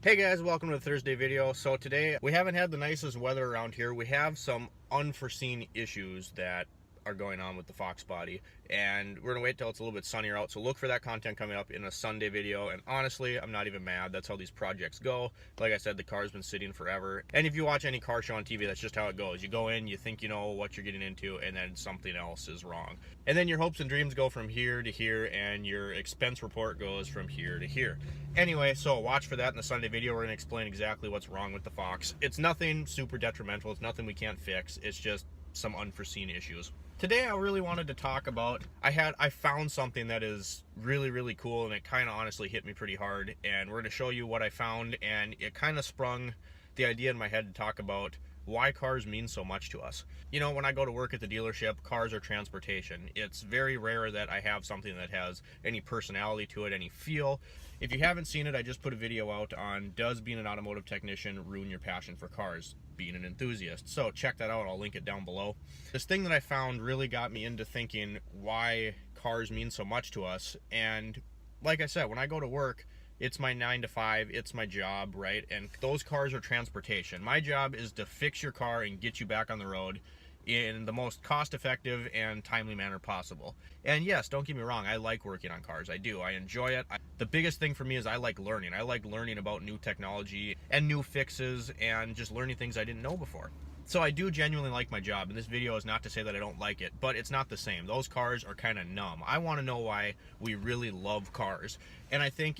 Hey guys, welcome to the Thursday video. So today we haven't had the nicest weather around here. We have some unforeseen issues that are going on with the Fox body, and we're gonna wait till it's a little bit sunnier out. So look for that content coming up in a Sunday video. And honestly, I'm not even mad. That's how these projects go. Like I said, the car's been sitting forever. And if you watch any car show on TV, that's just how it goes. You go in, you think you know what you're getting into, and then something else is wrong. And then your hopes and dreams go from here to here, and your expense report goes from here to here. Anyway, so watch for that in the Sunday video. We're gonna explain exactly what's wrong with the Fox. It's nothing super detrimental. It's nothing we can't fix. It's just some unforeseen issues. Today I really wanted to talk about, I found something that is really cool, and it kind of honestly hit me pretty hard, and we're going to show you what I found, and it kind of sprung the idea in my head to talk about why cars mean so much to us. You know, when I go to work at the dealership, cars are transportation. It's very rare that I have something that has any personality to it, any feel. If you haven't seen it, I just put a video out on does being an automotive technician ruin your passion for cars, being an enthusiast. So check that out, I'll link it down below. This thing that I found really got me into thinking why cars mean so much to us. And like I said, when I go to work, it's my 9 to 5, it's my job, right? And those cars are transportation. My job is to fix your car and get you back on the road in the most cost-effective and timely manner possible. And yes, don't get me wrong, I like working on cars. I do. I enjoy it. The biggest thing for me is I like learning. I like learning about new technology and new fixes and just learning things I didn't know before. So I do genuinely like my job, and this video is not to say that I don't like it, but it's not the same. Those cars are kind of numb. I want to know why we really love cars. And I think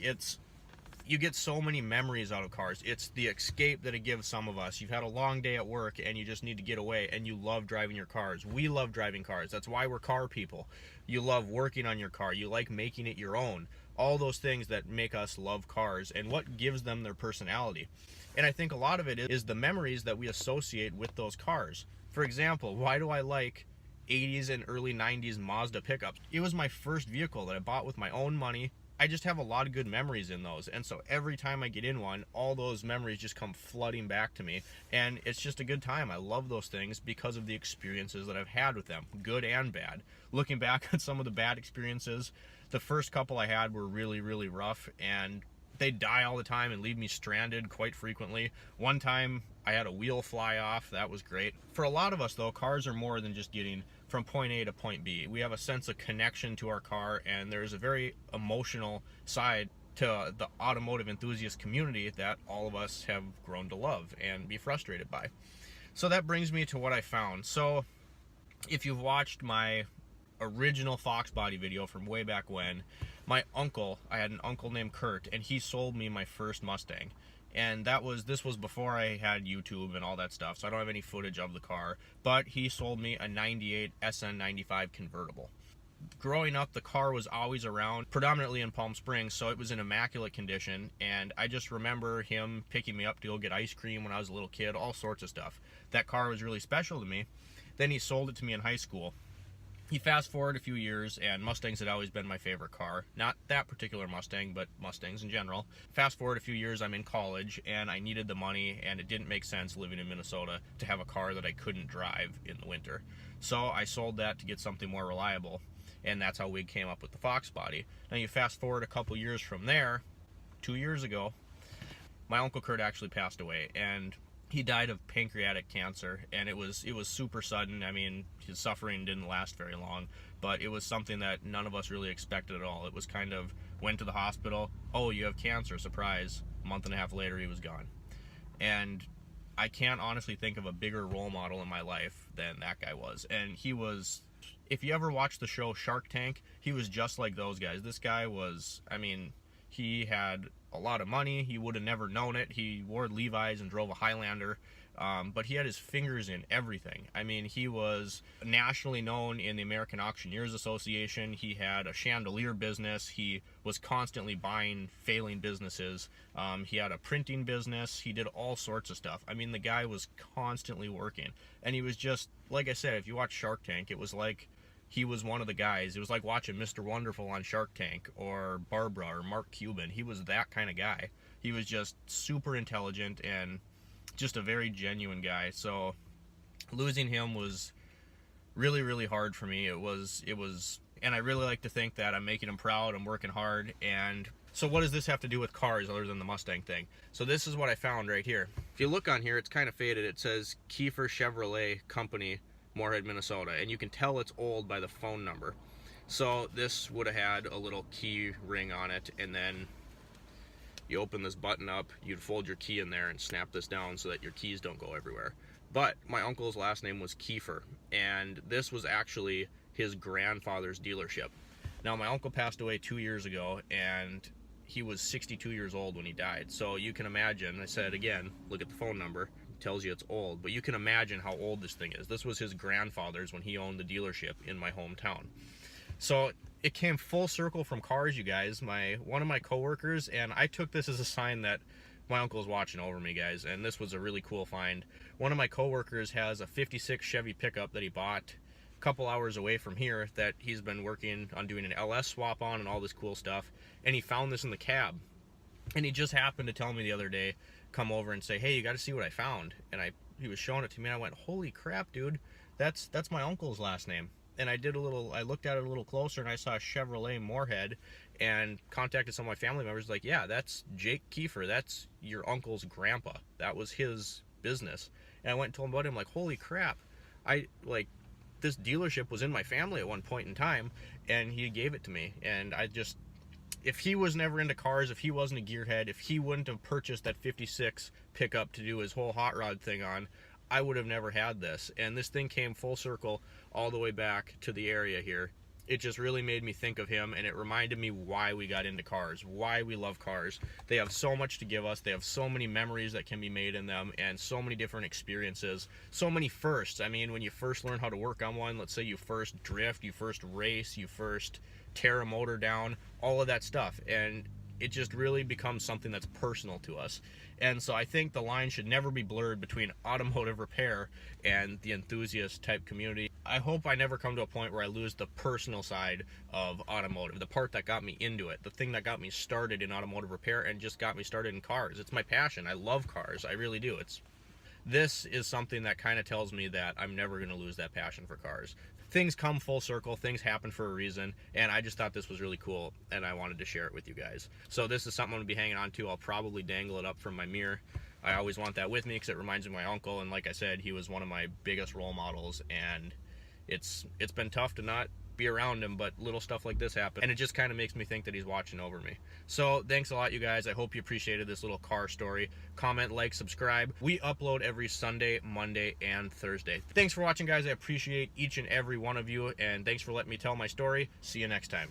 you get so many memories out of cars. It's the escape that it gives some of us. You've had a long day at work and you just need to get away, and you love driving your cars. We love driving cars. That's why we're car people. You love working on your car. You like making it your own. All those things that make us love cars and what gives them their personality. And I think a lot of it is the memories that we associate with those cars. For example, why do I like 80s and early 90s Mazda pickups? It was my first vehicle that I bought with my own money. I just have a lot of good memories in those, and so every time I get in one, all those memories just come flooding back to me, and it's just a good time. I love those things because of the experiences that I've had with them, good and bad. Looking back at some of the bad experiences, the first couple I had were really rough, and they die all the time and leave me stranded quite frequently. One time I had a wheel fly off. That was great. For a lot of us though, cars are more than just getting from point A to point B. We have a sense of connection to our car, and there's a very emotional side to the automotive enthusiast community that all of us have grown to love and be frustrated by. So that brings me to what I found. So if you've watched my original Fox body video from way back when, I had an uncle named Kurt, and he sold me my first Mustang. And this was before I had YouTube and all that stuff, so I don't have any footage of the car, but he sold me a 98 SN95 convertible. Growing up, the car was always around, predominantly in Palm Springs, so it was in immaculate condition, and I just remember him picking me up to go get ice cream when I was a little kid, all sorts of stuff. That car was really special to me. Then he sold it to me in high school. He fast forward a few years, and Mustangs had always been my favorite car. Not that particular Mustang, but Mustangs in general. Fast forward a few years, I'm in college, and I needed the money, and it didn't make sense living in Minnesota to have a car that I couldn't drive in the winter. So I sold that to get something more reliable, and that's how we came up with the Fox body. Now you fast forward a couple years from there, 2 years ago, my Uncle Kurt actually passed away, and he died of pancreatic cancer, and it was super sudden. I mean, his suffering didn't last very long, but it was something that none of us really expected at all. It was kind of, went to the hospital, oh, you have cancer, surprise. A month and a half later, he was gone. And I can't honestly think of a bigger role model in my life than that guy was. And he was, if you ever watched the show Shark Tank, he was just like those guys. This guy was, I mean, he had a lot of money. He would have never known it. He wore Levi's and drove a Highlander, but he had his fingers in everything. I mean, he was nationally known in the American Auctioneers Association. He had a chandelier business. He was constantly buying failing businesses. He had a printing business. He did all sorts of stuff. I mean, the guy was constantly working, and he was just, like I said, if you watch Shark Tank, it was like he was one of the guys. It was like watching Mr. Wonderful on Shark Tank, or Barbara, or Mark Cuban. He was that kind of guy. He was just super intelligent and just a very genuine guy. So losing him was really hard for me. It was, and I really like to think that I'm making him proud, I'm working hard, and So what does this have to do with cars other than the Mustang thing? So this is what I found right here. If you look on here, it's kind of faded. It says Kieffer Chevrolet Company, Moorhead, Minnesota, and you can tell it's old by the phone number. So this would have had a little key ring on it, and then you open this button up, you'd fold your key in there and snap this down so that your keys don't go everywhere. But my uncle's last name was Kieffer, and this was actually his grandfather's dealership. Now, my uncle passed away 2 years ago, and he was 62 years old when he died. So you can imagine, I said again, look at the phone number, it tells you it's old, but you can imagine how old this thing is. This was his grandfather's when he owned the dealership in my hometown. So it came full circle from cars, you guys. One of my coworkers, and I took this as a sign that my uncle's watching over me, guys, and this was a really cool find. One of my coworkers has a 56 Chevy pickup that he bought a couple hours away from here that he's been working on doing an LS swap on and all this cool stuff, and he found this in the cab. And he just happened to tell me the other day, come over and say, hey, you got to see what I found. And he was showing it to me, and I went, holy crap, dude, that's my uncle's last name. And I looked at it a little closer, and I saw Chevrolet Moorhead, and contacted some of my family members, like, yeah, that's Jake Kieffer, that's your uncle's grandpa, that was his business. And I went and told him about him, like, holy crap, this dealership was in my family at one point in time, and he gave it to me. And if he was never into cars, if he wasn't a gearhead, if he wouldn't have purchased that 56 pickup to do his whole hot rod thing on, I would have never had this. And this thing came full circle all the way back to the area here. It just really made me think of him, and it reminded me why we got into cars, why we love cars. They have so much to give us. They have so many memories that can be made in them, and so many different experiences, so many firsts. I mean, when you first learn how to work on one, let's say you first drift, you first race, you first tear a motor down, all of that stuff, and it just really becomes something that's personal to us. And so I think the line should never be blurred between automotive repair and the enthusiast type community. I hope I never come to a point where I lose the personal side of automotive, the part that got me into it, the thing that got me started in automotive repair and just got me started in cars. It's my passion. I love cars. I really do. This is something that kind of tells me that I'm never going to lose that passion for cars. Things come full circle, things happen for a reason, and I just thought this was really cool, and I wanted to share it with you guys. So this is something I'm going to be hanging on to. I'll probably dangle it up from my mirror. I always want that with me because it reminds me of my uncle, and like I said, he was one of my biggest role models, and it's been tough to not be around him, but little stuff like this happen, and it just kind of makes me think that he's watching over me. So thanks a lot, you guys. I hope you appreciated this little car story. Comment, like, subscribe. We upload every Sunday, Monday, and Thursday. Thanks for watching, guys. I appreciate each and every one of you, and thanks for letting me tell my story. See you next time.